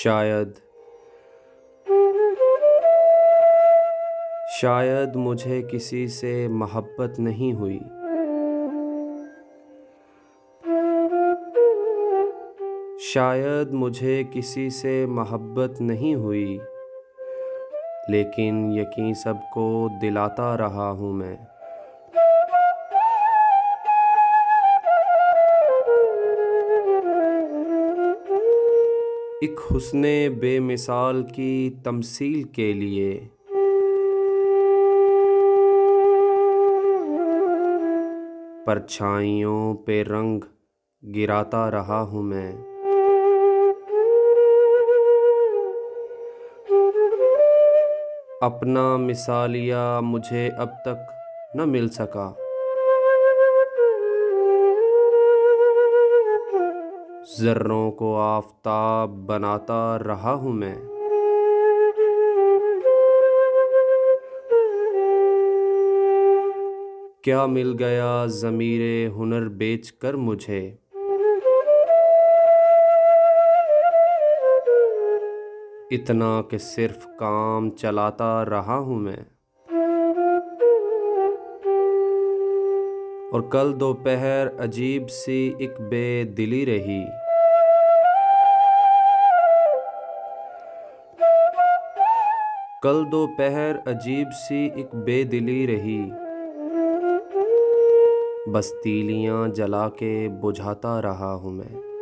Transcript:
शायद शायद मुझे किसी से मोहब्बत नहीं हुई। शायद मुझे किसी से मोहब्बत नहीं हुई, लेकिन यकीन सबको दिलाता रहा हूँ मैं। एक हुस्ने बेमिसाल की तमसील के लिए परछाइयों पे रंग गिराता रहा हूँ मैं। अपना मिसालिया मुझे अब तक न मिल सका। ज़र्रों को आफ़ताब बनाता रहा हूँ मैं। क्या मिल गया ज़मीरे हुनर बेच कर मुझे। इतना कि सिर्फ काम चलाता रहा हूँ मैं। और कल दोपहर अजीब सी एक बेदिली रही। कल दोपहर अजीब सी एक बेदिली रही। बस तीलियां जला के बुझाता रहा हूँ मैं।